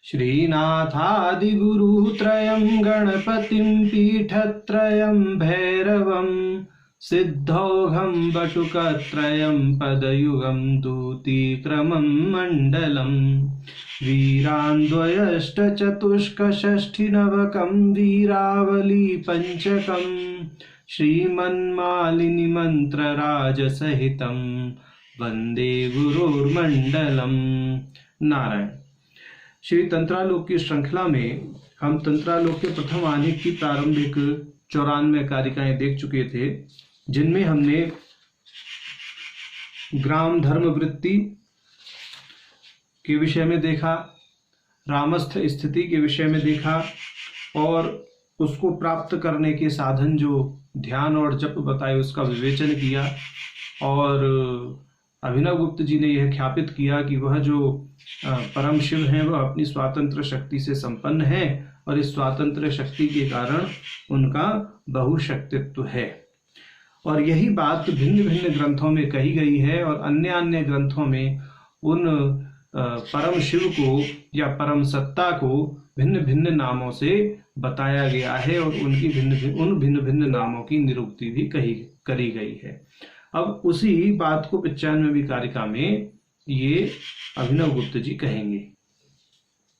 श्रीनाथादिगुरुत्रयं गणपतिं पीठत्रयं भैरवं सिद्धौघं बटुकत्रयं पदयुगं दूतीक्रमं मण्डलं वीरान्द्वयष्टचतुष्कषष्ठिनवकं वीरावली पञ्चकं श्रीमन्मालिनी मंत्रराजसहितं वंदे गुरुर्मंडलम। नारायण। श्री तंत्रालोक की श्रृंखला में हम तंत्रालोक के प्रथम आनेक की प्रारंभिक 94 कारिकाएं देख चुके थे, जिनमें हमने ग्राम धर्म वृत्ति के विषय में देखा, रामस्थ स्थिति के विषय में देखा और उसको प्राप्त करने के साधन जो ध्यान और जप बताए उसका विवेचन किया। और अभिनव गुप्त जी ने यह ख्यापित किया कि वह जो परम शिव हैं वह अपनी स्वातंत्र शक्ति से संपन्न है और इस स्वातंत्र शक्ति के कारण उनका बहुशक्तित्व है। और यही बात भिन्न भिन्न ग्रंथों में कही गई है और अन्य अन्य ग्रंथों में उन परम शिव को या परम सत्ता को भिन्न भिन्न नामों से बताया गया है और उनकी भिन्न भिन्न नामों की निरुक्ति भी करी गई है। अब उसी बात को 95वीं कारिका में ये अभिनव गुप्त जी कहेंगे।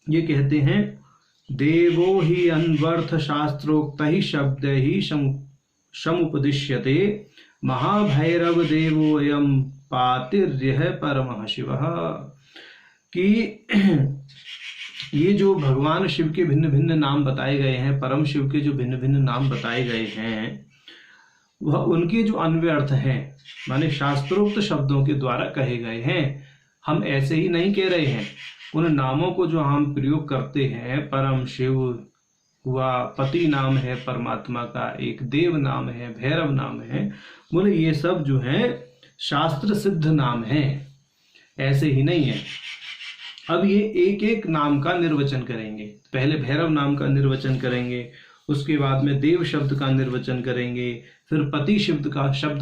ये कहते हैं, देवो ही अन्वर्थ शास्त्रोक्त ही शब्द ही समुपदिश्यते महाभैरव देवोयम पातिर्यः परमः शिवः। कि ये जो भगवान शिव के भिन्न भिन्न नाम बताए गए हैं, परम शिव के जो भिन्न भिन्न नाम बताए गए हैं, वह उनके जो अन्वय अर्थ हैं माने शास्त्रोक्त शब्दों के द्वारा कहे गए हैं। हम ऐसे ही नहीं कह रहे हैं। उन नामों को जो हम प्रयोग करते हैं, परम शिव हुआ, पति नाम है परमात्मा का, एक देव नाम है, भैरव नाम है, बोले ये सब जो है शास्त्र सिद्ध नाम है, ऐसे ही नहीं है। अब ये एक एक नाम का निर्वचन करेंगे। पहले भैरव नाम का निर्वचन करेंगे, उसके बाद में देव शब्द का निर्वचन करेंगे, फिर पति शब्द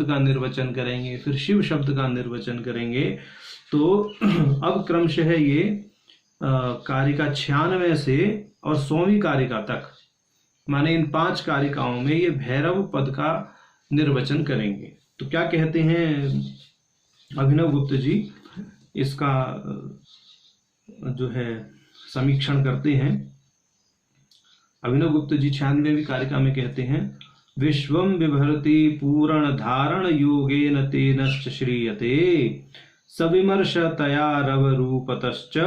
का निर्वचन करेंगे, फिर शिव शब्द का निर्वचन करेंगे। तो अब क्रमशः ये कारिका 96 से और 100वीं कारिका तक माने इन 5 कारिकाओं में ये भैरव पद का निर्वचन करेंगे। तो क्या कहते हैं अभिनव गुप्त जी, इसका जो है समीक्षण करते हैं। अभिनव गुप्त जी 96वीं कारिका में कहते हैं, विश्वम बिभरति पूर्ण धारण योगेन तेनश्च श्रीयते सविमर्शतया रव रूपतश्च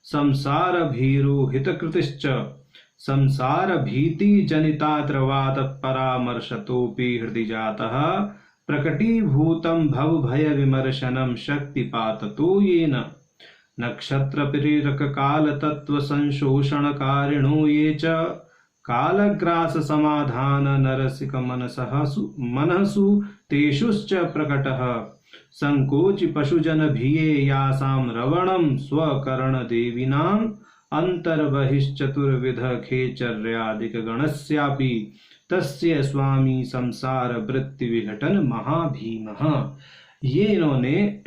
संसार भीरुहितकृतिश्च संसार भीति जनिता द्रवात परामर्शतोपि हृदि जातः प्रकटीभूतं भव भय विमर्शनं शक्तिपाततो येन नक्षत्र प्रेरक काल तत्व संशोषण कारिणो ये च कालग्रास समाधान नरसिक मनसु तेषुश्च प्रकटः संकोच पशुजन भिये यासां रवणं स्वकर्ण देवीनां अंतर्बहिश्चतुर्विध खेचर्यादिक गणस्यापि तस्य स्वामी संसार वृत्ति विघटन महाभीमः। ये इन्होंने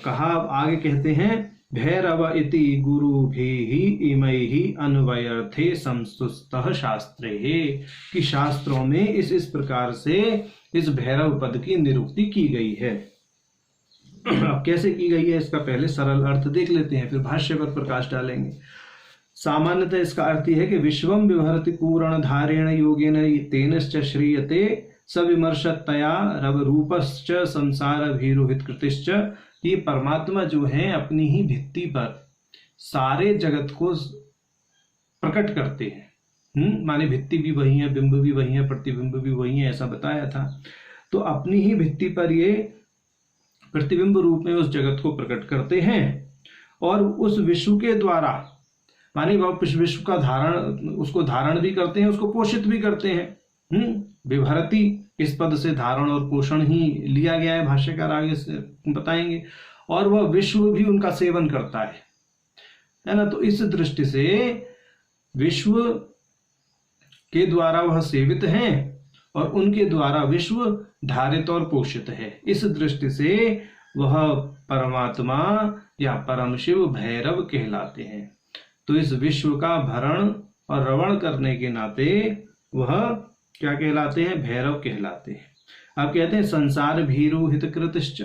कहा। आगे कहते हैं, भैरव इति गुरुभिः इमैः अन्वयर्थे संस्तुतः शास्त्रे, कि शास्त्रों में इस प्रकार से इस भैरव पद की निरुक्ति की गई है। अब कैसे की गई है इसका पहले सरल अर्थ देख लेते हैं, फिर भाष्य पर प्रकाश डालेंगे। सामान्यतः इसका अर्थ है कि विश्वम विभरति पूर्ण धारेण योगेन तेनश्च श्रीयते सविमर्शतया रव रूपश्च संसार भीरुहित कृतिश्च। ये परमात्मा जो है अपनी ही भित्ति पर सारे जगत को प्रकट करते हैं। माने भित्ति भी वही है, बिंब भी वही है, प्रतिबिंब भी वही है, ऐसा बताया था। तो अपनी ही भित्ति पर ये प्रतिबिंब रूप में उस जगत को प्रकट करते हैं और उस विश्व के द्वारा माने वह विश्व का उसको धारण भी करते हैं, उसको पोषित भी करते हैं। विभरति इस पद से धारण और पोषण ही लिया गया है, भाष्यकार आगे से बताएंगे। और वह विश्व भी उनका सेवन करता है ना। तो इस दृष्टि से विश्व के द्वारा वह सेवित हैं और उनके द्वारा विश्व धारित और पोषित है। इस दृष्टि से वह परमात्मा या परम शिव भैरव कहलाते हैं। तो इस विश्व का भरण और रवण करने के नाते वह क्या कहलाते हैं? भैरव कहलाते हैं। अब कहते हैं संसार भीरु हितकृतश्च,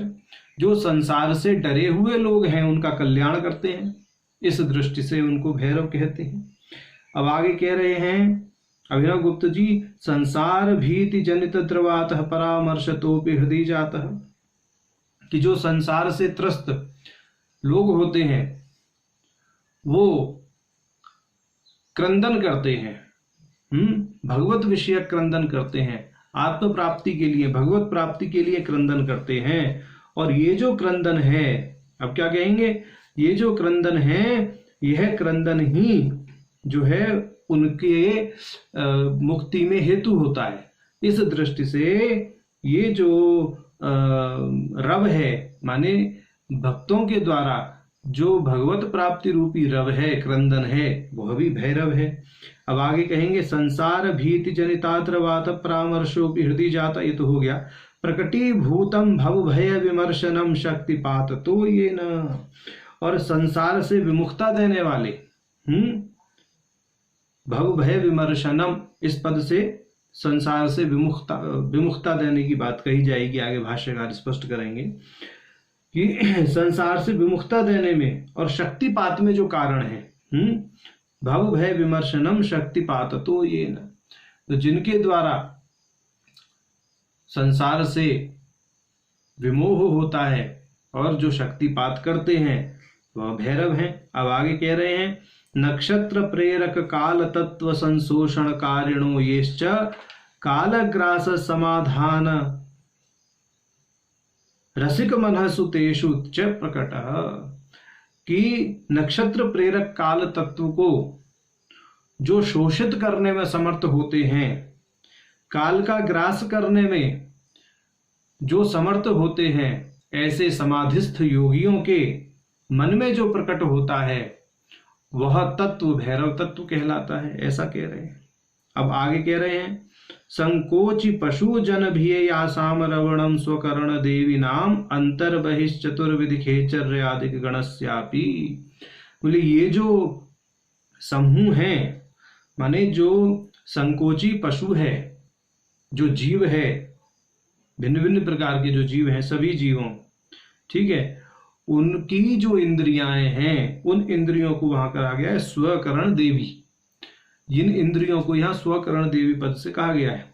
जो संसार से डरे हुए लोग हैं उनका कल्याण करते हैं, इस दृष्टि से उनको भैरव कहते हैं। अब आगे कह रहे हैं अभिनव गुप्त जी, संसार भीति जनित द्रवातः परामर्शतोपि हृदय जातः, कि जो संसार से त्रस्त लोग होते हैं वो क्रंदन करते हैं, भगवत विषय क्रंदन करते हैं, आत्म प्राप्ति के लिए, भगवत प्राप्ति के लिए क्रंदन करते हैं। और ये जो क्रंदन है, अब क्या कहेंगे, ये जो क्रंदन है, यह क्रंदन ही जो है उनके मुक्ति में हेतु होता है। इस दृष्टि से ये जो रव है, माने भक्तों के द्वारा जो भगवत प्राप्ति रूपी रव है, क्रंदन है, वह भी भैरव है। अब आगे कहेंगे संसार भीति जनितात्र वात परामर्शो हृदय जाता, ये तो हो गया। प्रकटीभूतम भव भय विमर्शनम शक्तिपात तो ये न, और संसार से विमुक्ता देने वाले, भव भय विमर्शनम, इस पद से संसार से विमुक्ता देने की बात कही जाएगी, आगे भाष्यकार स्पष्ट करेंगे कि संसार से विमुक्ता देने में और शक्तिपात में जो कारण है, भव भय विमर्शनम शक्तिपात तो ये न, तो जिनके द्वारा संसार से विमोह होता है और जो शक्तिपात करते हैं वह भैरव हैं। अब आगे कह रहे हैं नक्षत्र प्रेरक काल तत्व संशोषण कारिणो येश्च कालग्रास समाधान रसिक मन सुतेषु च प्रकट, कि नक्षत्र प्रेरक काल तत्व को जो शोषित करने में समर्थ होते हैं, काल का ग्रास करने में जो समर्थ होते हैं, ऐसे समाधिस्थ योगियों के मन में जो प्रकट होता है वह तत्व भैरव तत्व कहलाता है, ऐसा कह रहे हैं। अब आगे कह रहे हैं संकोचि पशु जन भी आसाम रवणम स्वकर्ण देवी नाम अंतर बहिश्चतुर्विधि खेचर्यादिक गणस्यापि, बोले ये जो समूह है, माने जो संकोची पशु है, जो जीव है, भिन्न भिन्न प्रकार के जो जीव हैं, सभी जीवों, ठीक है, उनकी जो इंद्रियां हैं, उन इंद्रियों को वहां कहा गया है स्वकरण देवी। जिन इंद्रियों को यहाँ स्वकरण देवी पद से कहा गया है,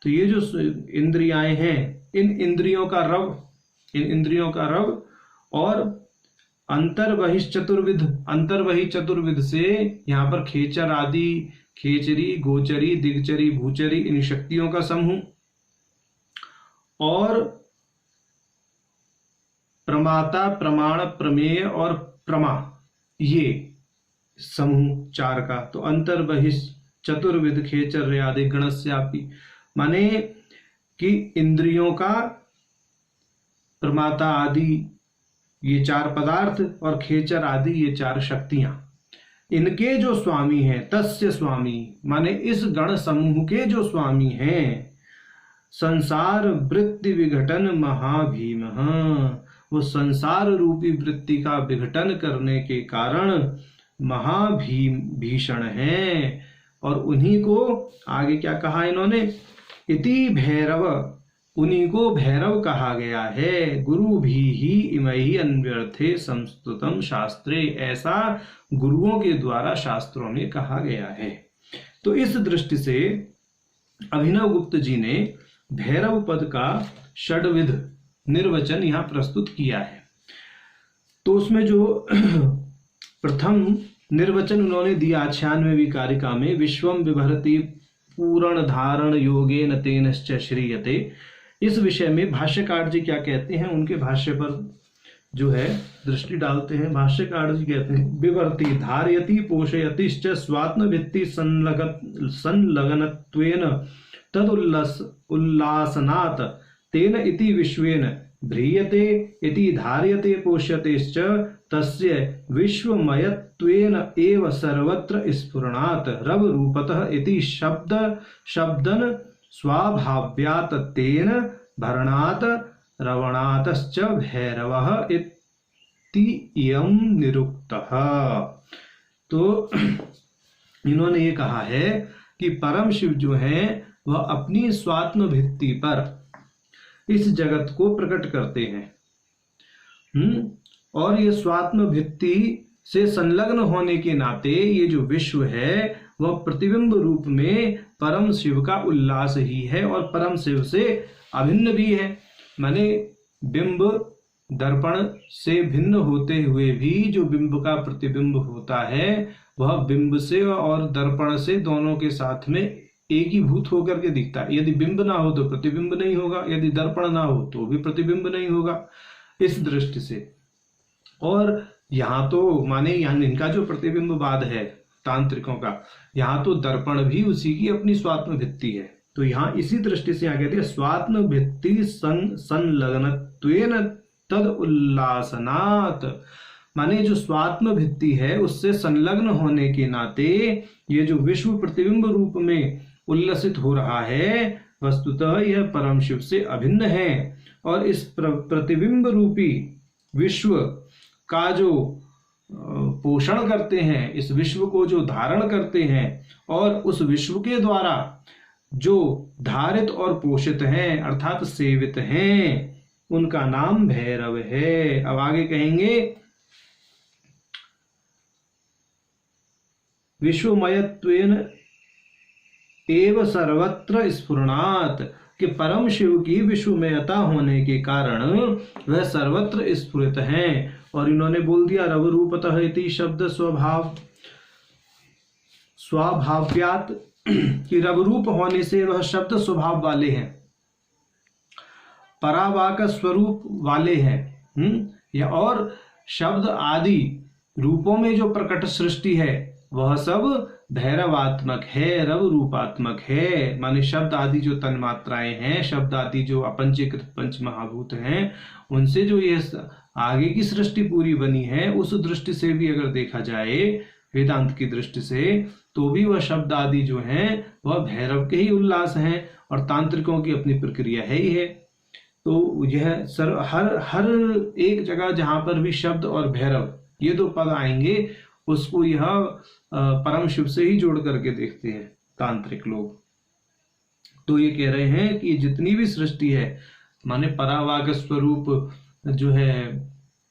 तो ये जो इंद्रियां हैं, इन इंद्रियों का रव और अंतर बहिश्चतुर्विध, अंतर बहि चतुर्विध से यहाँ पर खेचर आदि, खेचरी, गोचरी, दिगचरी, भूचरी, इन शक्तियों का समूह, और प्रमाता, प्रमाण, प्रमेय और प्रमा, ये समूह चार का, तो अंतर बहिष चतुर्विध खेचर आदि गणस्यापि, माने कि इंद्रियों का प्रमाता आदि ये चार पदार्थ और खेचर आदि ये चार शक्तियां, इनके जो स्वामी हैं, तस्य स्वामी, माने इस गण समूह के जो स्वामी हैं, संसार वृत्ति विघटन महाभीम, वो संसार रूपी वृत्ति का विघटन करने के कारण महाभीषण है। और उन्हीं को आगे क्या कहा इन्होंने, इति भैरव, उन्हीं को भैरव कहा गया है। गुरु भी ही इमहि अन्व्यर्थे संस्तुतम शास्त्रे, ऐसा गुरुओं के द्वारा शास्त्रों में कहा गया है। तो इस दृष्टि से अभिनव गुप्त जी ने भैरव पद का षड्विध निर्वचन यहाँ प्रस्तुत किया है। तो उसमें जो प्रथम निर्वचन उन्होंने दिया 96वीं कारिका में, विश्वम विभरति पूर्ण धारण योगेन तेनश्च श्रीयते, इस विषय में भाष्यकार जी क्या कहते हैं, उनके भाष्य पर जो है दृष्टि डालते हैं। भाष्यकार जी कहते हैं विवर्ति धारयति पोषयतिश्च स्वात्म भित्ति संलग्नत्वेन तद उल्लासनात् तेन इति विश्वेन भ्रियते इति धार्यते पोष्यतेश्च तस्य विश्वमयत्वेन एव सर्वत्र स्फुरणात् रव रूपतः इति शब्दन स्वाभाव्यात् तेन भरणात् रवणातश्च भैरवः इयं निरुक्तः। तो इन्होंने ये कहा है कि परम शिव जो है वह अपनी स्वात्म भित्ति पर इस जगत को प्रकट करते हैं। और ये स्वात्म भित्ति से संलग्न होने के नाते ये जो विश्व है वह प्रतिबिंब रूप में परम शिव का उल्लास ही है और परम शिव से अभिन्न भी है। माने बिंब दर्पण से भिन्न होते हुए भी जो बिंब का प्रतिबिंब होता है वह बिंब से और दर्पण से दोनों के साथ में एक ही भूत होकर के दिखता है। यदि बिंब ना हो तो प्रतिबिंब नहीं होगा, यदि दर्पण ना हो तो भी प्रतिबिंब नहीं होगा। इस दृष्टि से और यहाँ तो माने यहाँ इनका जो प्रतिबिंबवाद है तांत्रिकों का, यहाँ तो दर्पण भी उसी की अपनी स्वात्म भित्ति है। तो यहाँ इसी दृष्टि से यहाँ कहते हैं स्वात्म भित्ति संलग्नत्वेन तद उल्लासनात्, माने जो स्वात्म भित्ति है उससे संलग्न होने के नाते ये जो विश्व प्रतिबिंब रूप में उल्लसित हो रहा है वस्तुतः यह परम शिव से अभिन्न है। और इस प्रतिबिंब रूपी विश्व का जो पोषण करते हैं, इस विश्व को जो धारण करते हैं और उस विश्व के द्वारा जो धारित और पोषित हैं अर्थात सेवित हैं उनका नाम भैरव है। अब आगे कहेंगे विश्वमयत्वेन एव सर्वत्र स्फुरणात्, कि परम शिव की विश्वमयता होने के कारण वह सर्वत्र स्फुरित हैं। और इन्होंने बोल दिया रव रूपतः इति शब्द स्वाभाव्यात, कि रव रूप होने से वह शब्द स्वभाव वाले हैं, परावाक स्वरूप वाले हैं। या और शब्द आदि रूपों में जो प्रकट सृष्टि है वह सब भैरवात्मक है, रव रूपात्मक है। माने शब्द आदि जो तन्मात्राएं हैं, शब्द आदि जो अपंचीकृत पंच महाभूत हैं, उनसे जो ये आगे की सृष्टि पूरी बनी है उस दृष्टि से भी अगर देखा जाए वेदांत की दृष्टि से तो भी वह शब्द आदि जो हैं वह भैरव के ही उल्लास हैं और तांत्रिकों की अपनी प्रक्रिया है ही है। तो यह हर एक जगह जहां पर भी शब्द और भैरव ये दो पद आएंगे उसको यह परम शिव से ही जोड़ करके देखते हैं तांत्रिक लोग। तो ये कह रहे हैं कि जितनी भी सृष्टि है माने परावाक स्वरूप जो है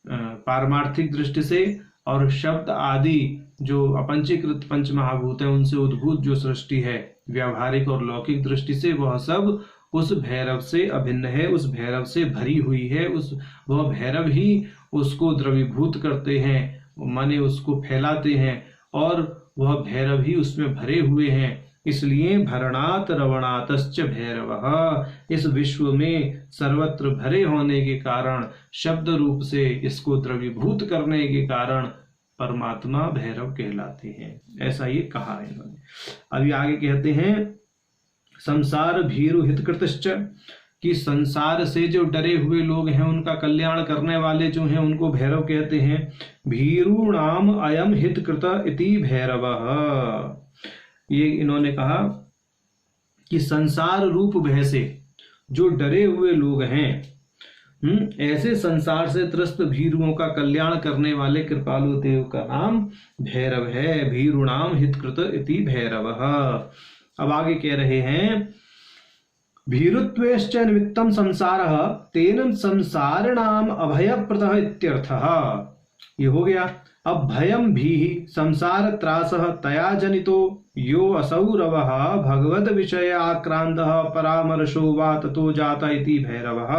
पारमार्थिक दृष्टि से और शब्द आदि जो अपंचीकृत पंच महाभूत है उनसे उद्भूत जो सृष्टि है व्यावहारिक और लौकिक दृष्टि से वह सब उस भैरव से अभिन्न है, उस भैरव से भरी हुई है। वह भैरव ही उसको द्रवीभूत करते हैं, माने उसको फैलाते हैं और वह भैरव ही उसमें भरे हुए हैं। इसलिए भरणात रवणातश्च भैरवः, इस विश्व में सर्वत्र भरे होने के कारण शब्द रूप से इसको द्रवीभूत करने के कारण परमात्मा भैरव कहलाते हैं। ऐसा ये कहा है इन्होंने। अभी आगे कहते हैं संसार भीरु हितकृतश्च, कि संसार से जो डरे हुए लोग हैं उनका कल्याण करने वाले जो हैं उनको भैरव कहते हैं। भीरूणाम अयम हितकृत इति भैरवः, ये इन्होंने कहा कि संसार रूप भय से जो डरे हुए लोग हैं ऐसे संसार से त्रस्त भीरुओं का कल्याण करने वाले कृपालु देव का नाम भैरव है। भीरुणाम हितकृत इति भैरवः। अब आगे कह रहे हैं भीरुत्वेश्च निमित्तम संसारः तेन संसारिणाम अभयप्रदः इत्यर्थः। ये हो गया। अब भयम भी संसार त्रासः तया जनितो यो असौ रवः भगवद विषय आक्रांतः परामर्शो वा ततो जाता इति भैरवः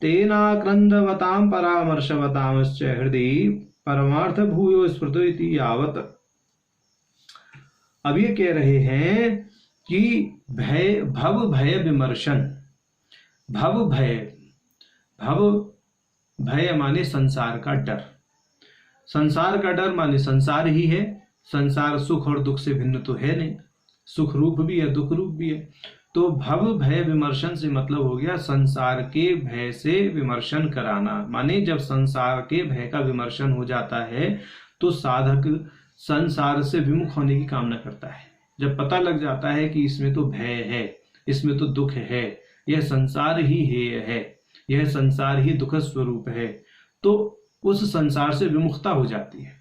तेनाक्रंदवतां परामर्शवतांश्च हृदय परमार्थ भूयो स्मृतो इति यावत्। अब ये कह रहे हैं कि भव भय विमर्शन, भव भय माने संसार का डर, संसार का डर माने संसार ही है। संसार सुख और दुख से भिन्न तो है नहीं, सुख रूप भी है दुख रूप भी है। तो भव भय विमर्शन से मतलब हो गया संसार के भय से विमर्शन कराना। माने जब संसार के भय का विमर्शन हो जाता है तो साधक संसार से विमुख होने की कामना करता है। जब पता लग जाता है कि इसमें तो भय है, इसमें तो दुख है, यह संसार ही है, यह संसार ही दुख स्वरूप है, तो उस संसार से विमुखता हो जाती है।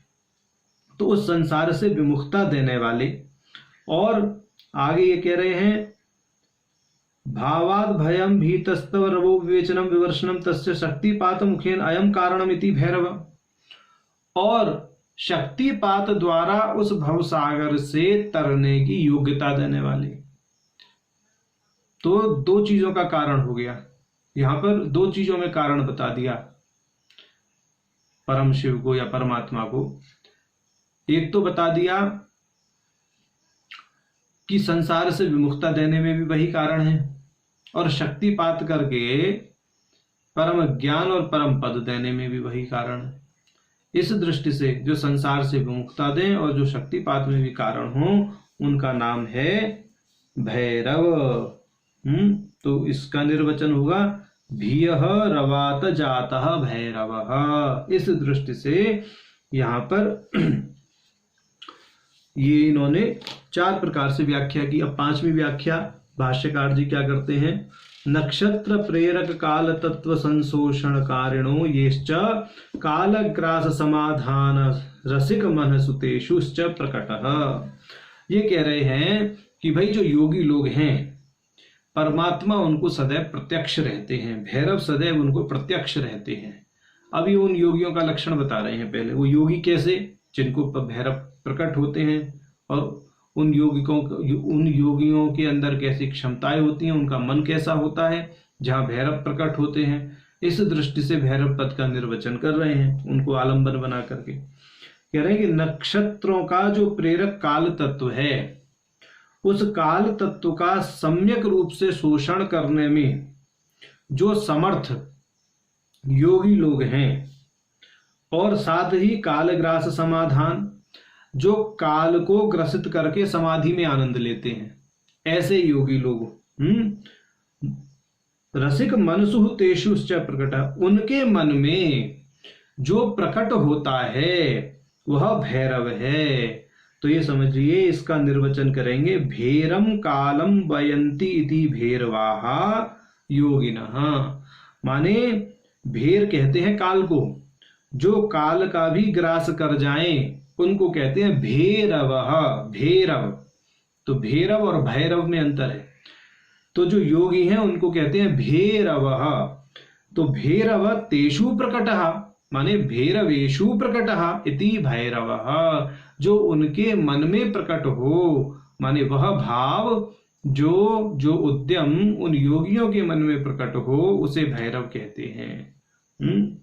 तो उस संसार से विमुखता देने वाले, और आगे ये कह रहे हैं भावाद भयम भीतस्तव रवो विवेचनम विवर्षणम तस्य शक्तिपात मुखेन अयम कारणमिति भैरव, और शक्तिपात द्वारा उस भवसागर से तरने की योग्यता देने वाले। तो दो चीजों का कारण हो गया, यहां पर दो चीजों में कारण बता दिया परम शिव को या परमात्मा को। एक तो बता दिया कि संसार से विमुखता देने में भी वही कारण है, और शक्तिपात करके परम ज्ञान और परम पद देने में भी वही कारण है। इस दृष्टि से जो संसार से विमुखता दें और जो शक्तिपात में भी कारण हो, उनका नाम है भैरव। तो इसका निर्वचन होगा भीयः रवात जातः भैरवः। इस दृष्टि से यहाँ पर ये इन्होंने चार प्रकार से व्याख्या की। अब पांचवी व्याख्या भाष्यकार जी क्या करते हैं, नक्षत्र प्रेरक काल तत्व संशोषण कारिणो येश्च कालग्रास समाधान रसिक मन सुतेषुश्च प्रकटः। ये कह रहे हैं कि भाई जो योगी लोग हैं, परमात्मा उनको सदैव प्रत्यक्ष रहते हैं, भैरव सदैव उनको प्रत्यक्ष रहते हैं। अभी उन योगियों का लक्षण बता रहे हैं। पहले वो योगी कैसे, जिनको भैरव प्रकट होते हैं, और उन योगियों के अंदर कैसी क्षमताएं होती हैं, उनका मन कैसा होता है जहां भैरव प्रकट होते हैं। इस दृष्टि से भैरव पद का निर्वचन कर रहे हैं, उनको आलंबन बना करके कह रहे हैं कि नक्षत्रों का जो प्रेरक काल तत्व है, उस काल तत्व का सम्यक रूप से शोषण करने में जो समर्थ योगी लोग हैं, और साथ ही कालग्रास समाधान, जो काल को ग्रसित करके समाधि में आनंद लेते हैं, ऐसे योगी लोग रसिक मनसु तेषुश्च प्रकट, उनके मन में जो प्रकट होता है वह भैरव है। तो ये समझिए, इसका निर्वचन करेंगे भेरम कालम वयंती इति भैरवाहा योगिनः। माने भेर कहते हैं काल को, जो काल का भी ग्रास कर जाएं उनको कहते हैं भैरवः, भैरव। तो भैरव और भैरव में अंतर है। तो जो योगी हैं उनको कहते हैं भैरवः। तो भैरव तेषु प्रकटः, माने भैरवेषु प्रकटः इति भैरवः, जो उनके मन में प्रकट हो, माने वह भाव जो उद्यम उन योगियों के मन में प्रकट हो, उसे भैरव कहते हैं।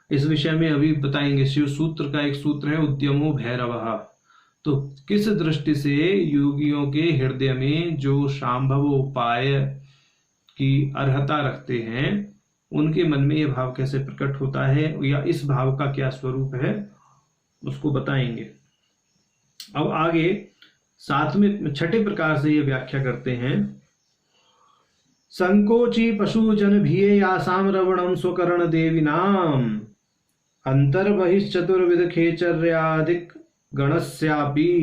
इस विषय में अभी बताएंगे। शिव सूत्र का एक सूत्र है उद्यमो भैरवः। तो किस दृष्टि से योगियों के हृदय में जो शांभव उपाय की अर्हता रखते हैं, उनके मन में यह भाव कैसे प्रकट होता है, या इस भाव का क्या स्वरूप है, उसको बताएंगे। अब आगे सातवें छठे प्रकार से ये व्याख्या करते हैं, संकोची पशु जन भिये यासाम रवणम स्वकरण देविनाम अंतर्बहिश्चतुर्विध खेचर्यादिक गणस्यापि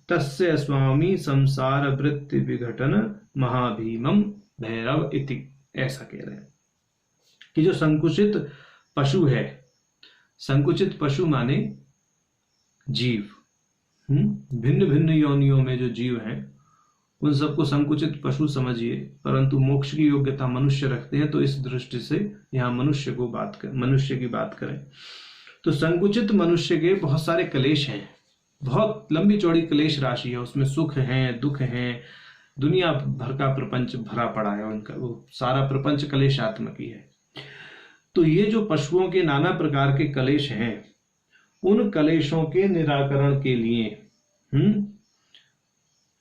तस्य स्वामी संसार वृत्ति विघटन महाभीमम भैरव इति। ऐसा कह रहे हैं कि जो संकुचित पशु है, संकुचित पशु माने जीव, भिन्न भिन्न योनियों में जो जीव हैं उन सबको संकुचित पशु समझिए, परंतु मोक्ष की योग्यता मनुष्य रखते हैं। तो इस दृष्टि से यहाँ मनुष्य की बात करें तो संकुचित मनुष्य के बहुत सारे क्लेश हैं, बहुत लंबी चौड़ी क्लेश राशि है, उसमें सुख हैं, दुख हैं, दुनिया भर का प्रपंच भरा पड़ा है उनका, वो सारा प्रपंच क्लेशात्मक ही है। तो ये जो पशुओं के नाना प्रकार के क्लेश हैं, उन क्लेशों के निराकरण के लिए,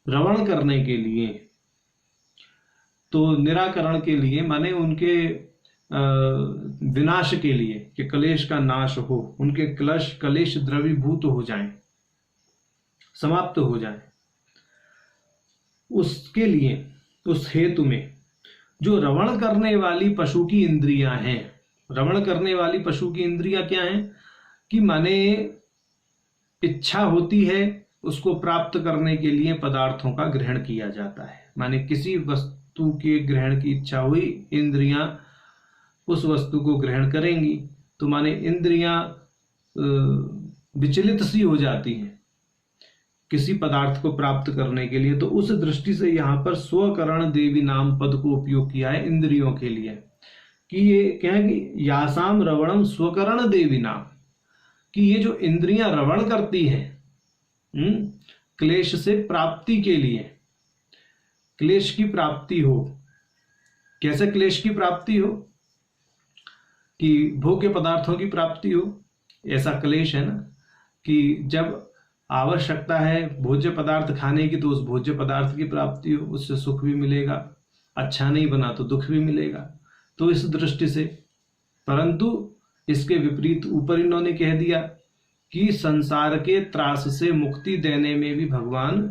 रवण करने के लिए, तो निराकरण के लिए माने उनके विनाश के लिए, कि क्लेश का नाश हो, उनके क्लेश द्रवीभूत हो जाएं, समाप्त हो जाएं, उसके लिए, उस हेतु में जो रवण करने वाली पशु की इंद्रियां हैं, रवण करने वाली पशु की इंद्रियां क्या हैं, कि माने इच्छा होती है, उसको प्राप्त करने के लिए पदार्थों का ग्रहण किया जाता है। माने किसी वस्तु के ग्रहण की इच्छा हुई, इंद्रियां उस वस्तु को ग्रहण करेंगी, तो माने इंद्रियां विचलित सी हो जाती हैं किसी पदार्थ को प्राप्त करने के लिए। तो उस दृष्टि से यहाँ पर स्वकरण देवी नाम पद को उपयोग किया है इंद्रियों के लिए, कि ये क्या है कि यासाम रवणम स्वकरण देवी नाम, कि ये जो इंद्रियां रवण करती हैं क्लेश से प्राप्ति के लिए, क्लेश की प्राप्ति हो। कैसे क्लेश की प्राप्ति हो? कि भोग्य पदार्थों की प्राप्ति हो, ऐसा क्लेश है ना, कि जब आवश्यकता है भोज्य पदार्थ खाने की तो उस भोज्य पदार्थ की प्राप्ति हो, उससे सुख भी मिलेगा, अच्छा नहीं बना तो दुख भी मिलेगा। तो इस दृष्टि से, परंतु इसके विपरीत ऊपर इन्होंने कह दिया कि संसार के त्रास से मुक्ति देने में भी भगवान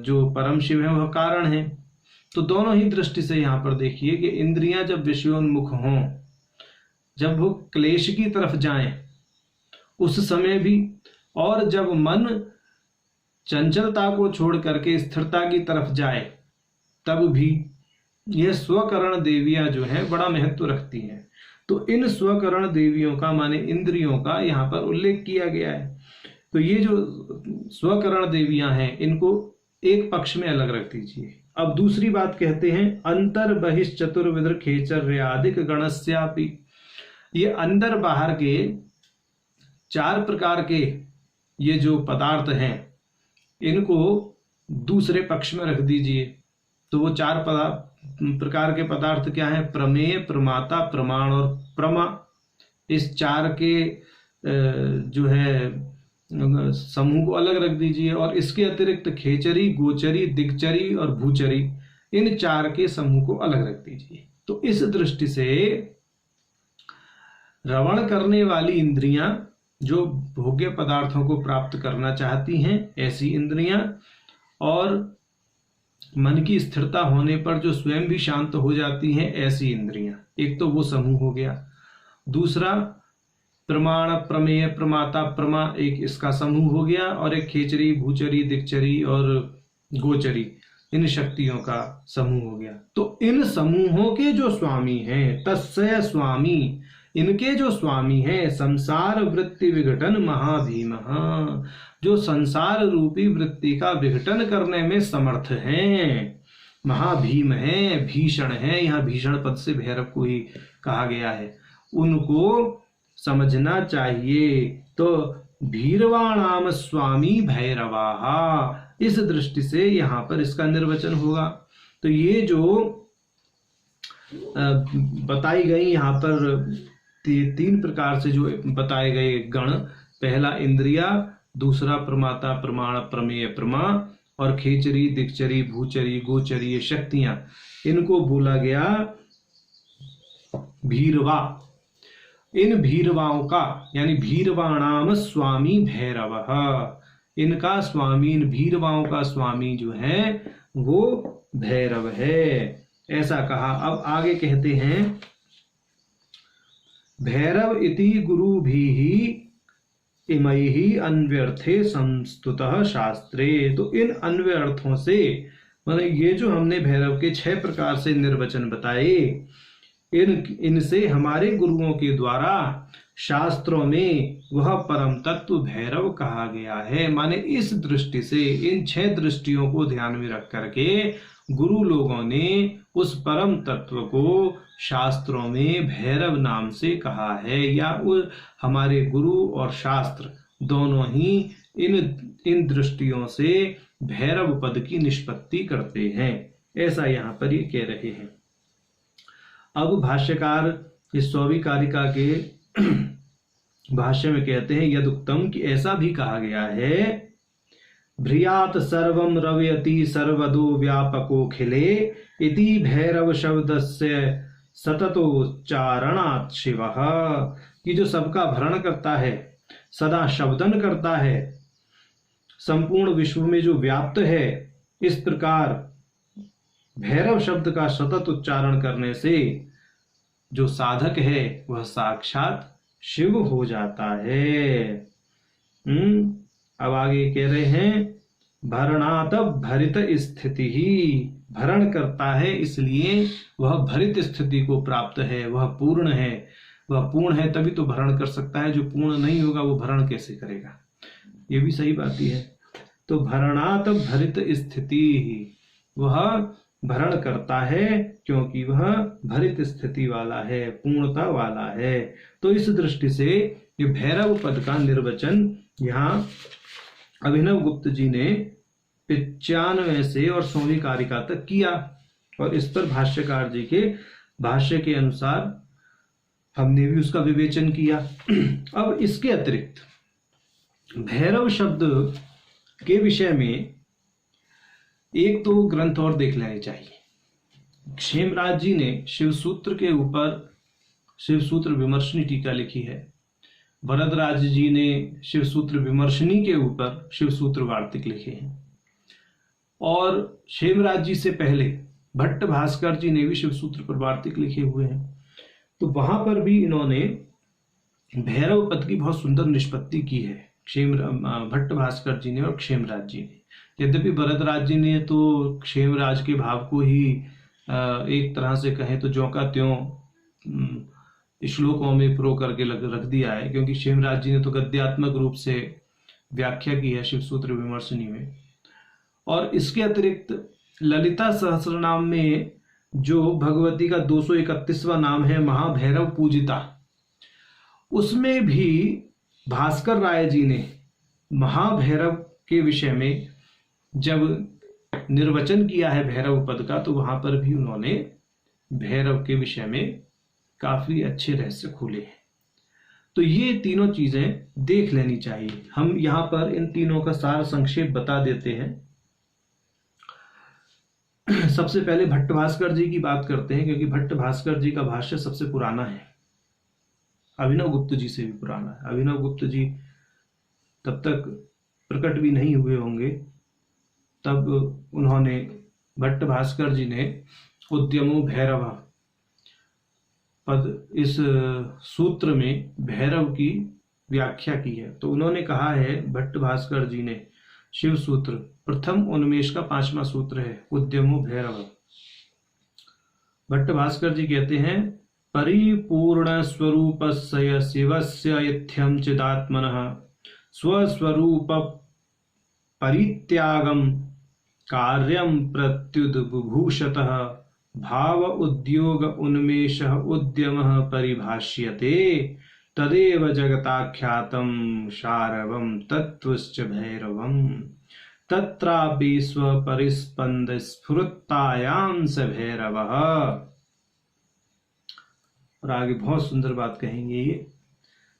जो परम शिव है वह कारण है। तो दोनों ही दृष्टि से यहाँ पर देखिए कि इंद्रियां जब विषयोन्मुख हों, जब वो क्लेश की तरफ जाएं उस समय भी, और जब मन चंचलता को छोड़ करके स्थिरता की तरफ जाए तब भी, यह स्वकरण देवियां जो है बड़ा महत्व रखती हैं। तो इन स्वकरण देवियों का माने इंद्रियों का यहाँ पर उल्लेख किया गया है। तो ये जो स्वकरण देवियां हैं इनको एक पक्ष में अलग रख दीजिए। अब दूसरी बात कहते हैं अंतर बहिश्चतुर्विध खेचर्यादिक गणस्यापि। ये अंदर बाहर के 4 प्रकार के ये जो पदार्थ हैं इनको दूसरे पक्ष में रख दीजिए। तो वो 4 प्रकार के पदार्थ क्या हैं? प्रमेय, प्रमाता, प्रमाण और प्रमा। इस 4 के जो है समूह को अलग रख दीजिए, और इसके अतिरिक्त खेचरी, गोचरी, दिग्चरी और भूचरी, इन 4 के समूह को अलग रख दीजिए। तो इस दृष्टि से रवण करने वाली इंद्रियां जो भोग्य पदार्थों को प्राप्त करना चाहती हैं ऐसी इंद्रियां, और मन की स्थिरता होने पर जो स्वयं भी शांत हो जाती हैं ऐसी इंद्रियां, एक तो वो समूह हो गया। दूसरा प्रमाण, प्रमेय, प्रमाता, प्रमा, एक इसका समूह हो गया, और एक खेचरी, भूचरी, दिक्चरी और गोचरी, इन शक्तियों का समूह हो गया। तो इन समूहों के जो स्वामी हैं, तस्य स्वामी, इनके जो स्वामी हैं, संसार वृत्ति विघटन महाभीमः, जो संसार रूपी वृत्ति का विघटन करने में समर्थ हैं, महाभीम हैं, भीषण हैं। यहाँ भीषण पद से भैरव को ही कहा गया है, उनको समझना चाहिए। तो भीरवाणाम स्वामी भैरवाहा, इस दृष्टि से यहाँ पर इसका निर्वचन होगा। तो ये जो बताई गई यहाँ पर 3 प्रकार से जो बताए गए गण, पहला इंद्रिया, दूसरा प्रमाता, प्रमाण, प्रमेय, प्रमा, और खेचरी, दिक्चरी, भूचरी, गोचरी, ये शक्तियां, इनको बोला गया भीरवा। इन भीरवाओं का यानी भीरवाणाम स्वामी भैरव, इनका स्वामी, इन भीरवाओं का स्वामी जो है वो भैरव है, ऐसा कहा। अब आगे कहते हैं भैरव इति गुरुभिः इमैहि अन्व्यर्थे संस्तुतः शास्त्रे। तो इन अन्वय अर्थों से, मतलब ये जो हमने भैरव के 6 प्रकार से निर्वचन बताए, इनसे हमारे गुरुओं के द्वारा शास्त्रों में वह परम तत्व भैरव कहा गया है। माने इस दृष्टि से, इन 6 दृष्टियों को ध्यान में रख करके गुरु लोगों ने उस परम तत्व को शास्त्रों में भैरव नाम से कहा है, या हमारे गुरु और शास्त्र दोनों ही इन दृष्टियों से भैरव पद की निष्पत्ति करते हैं, ऐसा यहाँ पर ये कह रहे हैं। अब भाष्यकार इस 100वीं कारिका के भाष्य में कहते हैं यदुक्तम, कि ऐसा भी कहा गया है भ्रियात सर्वम रवयति सर्वदो व्यापकोखिले इति भैरव शब्दस्य सततोच्चारणात् शिवः, कि जो सबका भरण करता है, सदा शब्दन करता है, संपूर्ण विश्व में जो व्याप्त है, इस प्रकार भैरव शब्द का सतत उच्चारण करने से जो साधक है वह साक्षात शिव हो जाता है। अब आगे कह रहे हैं भरणात भरित स्थिति ही, भरण करता है इसलिए वह भरित स्थिति को प्राप्त है, वह पूर्ण है। वह पूर्ण है तभी तो भरण कर सकता है, जो पूर्ण नहीं होगा वो भरण कैसे करेगा। ये भी सही बात ही है। तो भरणात भरित स्थिति ही, वह भरण करता है क्योंकि वह भरित स्थिति वाला है, पूर्णता वाला है। तो इस दृष्टि से ये भैरव पद का निर्वचन यहाँ अभिनव गुप्त जी ने 95 से और 100वीं कारिका तक किया, और इस पर भाष्यकार जी के भाष्य के अनुसार हमने भी उसका विवेचन किया। अब इसके अतिरिक्त भैरव शब्द के विषय में एक तो ग्रंथ और देख लेने चाहिए। क्षेमराज जी ने शिवसूत्र के ऊपर शिवसूत्र विमर्शनी टीका लिखी है। वरदराज जी ने शिवसूत्र विमर्शनी के ऊपर शिवसूत्र वार्तिक लिखे हैं, और क्षेमराज जी से पहले भट्ट भास्कर जी ने भी शिवसूत्र पर वार्तिक लिखे हुए हैं। तो वहां पर भी इन्होंने भैरव पद की बहुत सुंदर निष्पत्ति की है, भट्ट भास्कर जी ने और क्षेमराज जी ने। यद्यपि भरतराज जी ने तो क्षेमराज के भाव को ही एक तरह से कहें तो ज्यों का त्यों श्लोकों में प्रो करके रख दिया है, क्योंकि क्षेमराज जी ने तो गद्यात्मक रूप से व्याख्या की है शिवसूत्र विमर्शनी में। और इसके अतिरिक्त ललिता सहस्रनाम में जो भगवती का 231वां नाम है महाभैरव पूजिता, उसमें भी भास्कर राय जी ने महाभैरव के विषय में जब निर्वचन किया है भैरव पद का, तो वहां पर भी उन्होंने भैरव के विषय में काफी अच्छे रहस्य खोले हैं। तो ये तीनों चीजें देख लेनी चाहिए। हम यहाँ पर इन तीनों का सार संक्षेप बता देते हैं। सबसे पहले भट्ट भास्कर जी की बात करते हैं, क्योंकि भट्ट भास्कर जी का भाष्य सबसे पुराना है, अभिनव गुप्त जी से भी पुराना है। अभिनव गुप्त जी तब तक प्रकट भी नहीं हुए होंगे, तब उन्होंने भट्ट भास्कर जी ने उद्यमो भैरव पद इस सूत्र में भैरव की व्याख्या की है। तो उन्होंने कहा है भट्ट भास्कर जी ने, शिव सूत्र प्रथम उन्मेष का 5वां सूत्र है उद्यमो भैरव। भट्ट भास्कर जी कहते हैं परिपूर्ण स्वरूपस्य शिवस्य इत्थं चिदात्मनः स्वस्वरूप परित्यागम कार्यम प्रत्युद्भूषतः भाव उद्योग उन्मेषः उद्यमः परिभाष्यते तदेव जगताख्यातं शारवं तत्त्वश्च भैरवम् तत्रापि स्वपरिस्पन्द स्फुरत्तायां स भैरवः। और आगे बहुत सुंदर बात कहेंगे ये,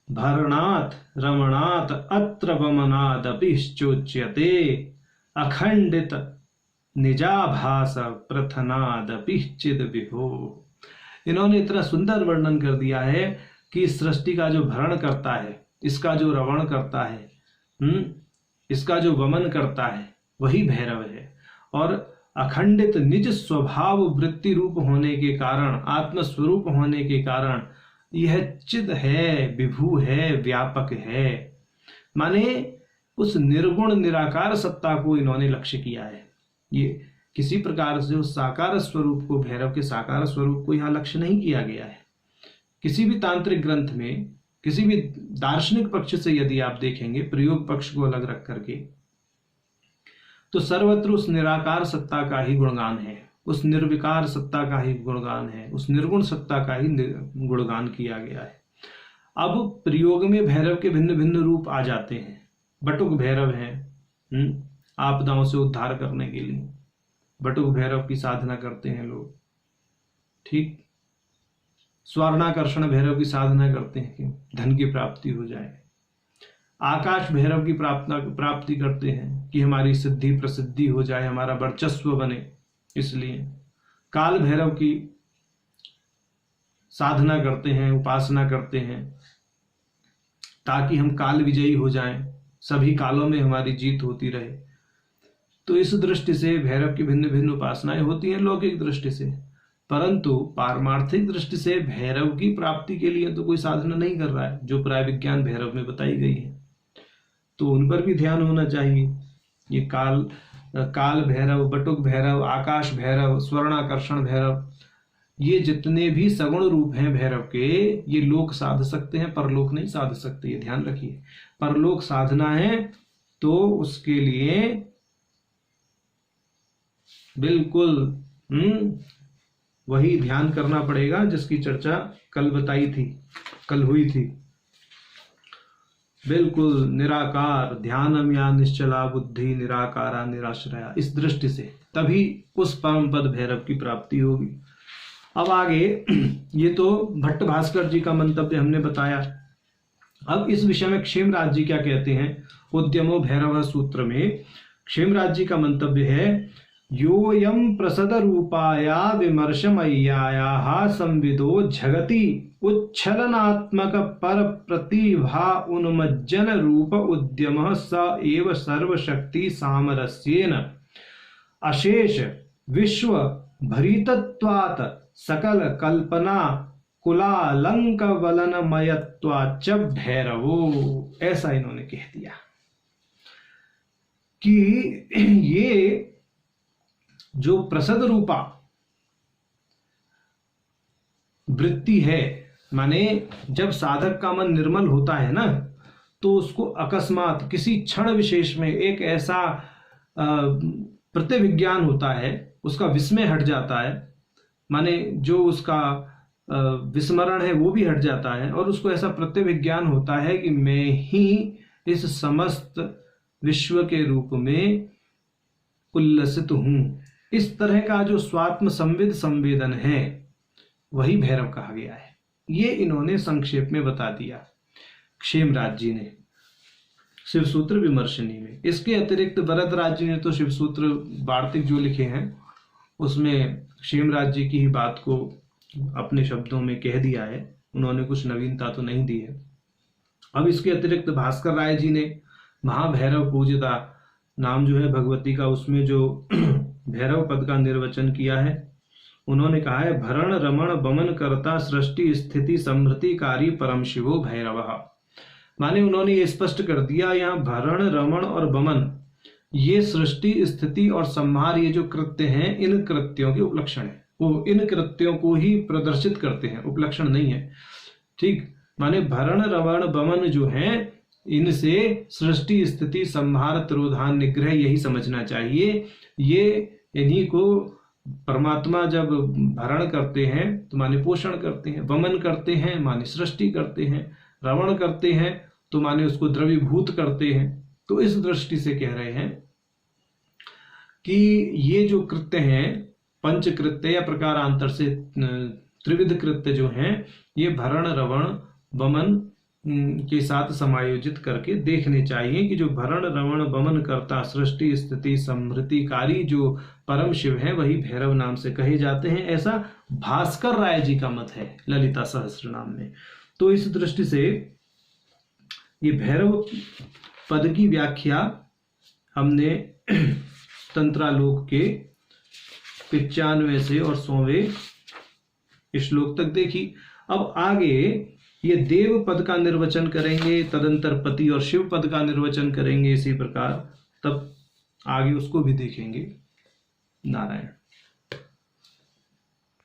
भरणात् रमणात् अत्र वमनादपिश्चोच्यते अखंडित निजाभास प्रथनादपि चिद विभो। इन्होंने इतना सुंदर वर्णन कर दिया है कि इस सृष्टि का जो भरण करता है, इसका जो रवण करता है, इसका जो वमन करता है, वही भैरव है। और अखंडित निज स्वभाव वृत्ति रूप होने के कारण, आत्मस्वरूप होने के कारण यह चिद है, विभु है, व्यापक है। माने उस निर्गुण निराकार सत्ता को इन्होंने लक्ष्य किया है। ये किसी प्रकार से उस साकार स्वरूप को, भैरव के साकार स्वरूप को यहाँ लक्ष्य नहीं किया गया है। किसी भी तांत्रिक ग्रंथ में, किसी भी दार्शनिक पक्ष से यदि आप देखेंगे, प्रयोग पक्ष को अलग रख करके, तो सर्वत्र उस निराकार सत्ता का ही गुणगान है, उस निर्विकार सत्ता का ही गुणगान है, उस निर्गुण सत्ता का ही गुणगान किया गया है। अब प्रयोग में भैरव के भिन्न भिन्न रूप आ जाते हैं। बटुक भैरव है आपदाओं से उद्धार करने के लिए, बटुक भैरव की साधना करते हैं लोग, ठीक। स्वर्णाकर्षण भैरव की साधना करते हैं कि धन की प्राप्ति हो जाए। आकाश भैरव की प्राप्ति करते हैं कि हमारी सिद्धि प्रसिद्धि हो जाए, हमारा वर्चस्व बने। इसलिए काल भैरव की साधना करते हैं, उपासना करते हैं, ताकि हम काल विजयी हो जाएं, सभी कालों में हमारी जीत होती रहे। तो इस दृष्टि से भैरव की भिन्न भिन्न उपासनाएं होती हैं लौकिक दृष्टि से, परंतु पारमार्थिक दृष्टि से भैरव की प्राप्ति के लिए तो कोई साधना नहीं कर रहा है, जो प्राय विज्ञान भैरव में बताई गई है। तो उन पर भी ध्यान होना चाहिए। ये काल भैरव, बटुक भैरव, आकाश भैरव, स्वर्णाकर्षण भैरव, ये जितने भी सगुण रूप हैं भैरव के, ये लोक साध सकते हैं, परलोक नहीं साध सकते, ये ध्यान रखिए। परलोक साधना है तो उसके लिए बिल्कुल वही ध्यान करना पड़ेगा जिसकी चर्चा कल बताई थी, कल हुई थी। बिल्कुल निराकार ध्यानम या निश्चला बुद्धि निराकारा निराश्रया, इस दृष्टि से तभी उस परम पद भैरव की प्राप्ति होगी। अब आगे ये तो भट्ट भास्कर जी का मंतव्य हमने बताया। अब इस विषय में क्षेमराज जी क्या कहते हैं? उद्यमो भैरव सूत्र में क्षेमराज जी का मंतव्य है, योयम प्रसद रूपाया विमर्शमय्यायाः संविदो जगति उच्छलनात्मक पर प्रतिभा उन्मज्जन रूप उद्यमः स एव सर्वशक्ति सामरस्येन अशेष विश्व भरितत्वात् सकल कल्पना कुलालंकवलनमयत्वाच्च भैरवो। ऐसा इन्होंने कह दिया कि ये जो प्रसद रूपा वृत्ति है, माने जब साधक का मन निर्मल होता है ना, तो उसको अकस्मात किसी क्षण विशेष में एक ऐसा प्रतिविज्ञान होता है, उसका विस्मय हट जाता है, माने जो उसका विस्मरण है वो भी हट जाता है, और उसको ऐसा प्रतिविज्ञान होता है कि मैं ही इस समस्त विश्व के रूप में उल्लसित हूं। इस तरह का जो स्वात्म संविद संवेदन है वही भैरव कहा गया है। ये इन्होंने संक्षेप में बता दिया क्षेमराज जी ने शिवसूत्र विमर्शनी में। इसके अतिरिक्त भरतराज जी ने तो शिवसूत्र वार्तिक जो लिखे हैं उसमें क्षेमराज जी की ही बात को अपने शब्दों में कह दिया है, उन्होंने कुछ नवीनता तो नहीं दी है। अब इसके अतिरिक्त भास्कर राय जी ने महाभैरव पूजिता नाम जो है भगवती का, उसमें जो भैरव पद का निर्वचन किया है, उन्होंने कहा है भरण रमण बमन करता सृष्टि स्थिति समृतिकारी परम शिवो भैरवः। माने उन्होंने ये स्पष्ट कर दिया यहाँ भरण रमण और बमन ये सृष्टि स्थिति और संहार ये जो कृत्य हैं, इन कृत्यों के उपलक्षण है, वो इन कृत्यों को ही प्रदर्शित करते हैं, उपलक्षण नहीं है। ठीक, माने भरण रमण बमन जो हैं इनसे सृष्टि स्थिति संहार तिरोधान निग्रह यही समझना चाहिए। ये इन्हीं को परमात्मा जब भरण करते हैं तो माने पोषण करते हैं, बमन करते हैं माने सृष्टि करते हैं, रमण करते हैं तो माने उसको द्रवीभूत करते हैं। तो इस दृष्टि से कह रहे हैं कि ये जो कृत्य हैं पंच कृत्य या प्रकारांतर से त्रिविध कृत्य जो हैं, ये भरण रवण बमन के साथ समायोजित करके देखने चाहिए कि जो भरण रवण बमन करता सृष्टि स्थिति समृतिकारी जो परम शिव है वही भैरव नाम से कहे जाते हैं। ऐसा भास्कर राय जी का मत है ललिता सहस्त्र नाम में। तो इस दृष्टि से ये भैरव पद की व्याख्या हमने तंत्रालोक के 95 से और 100वें श्लोक तक देखी। अब आगे ये देव पद का निर्वचन करेंगे, तदंतर पति और शिव पद का निर्वचन करेंगे इसी प्रकार, तब आगे उसको भी देखेंगे। नारायण।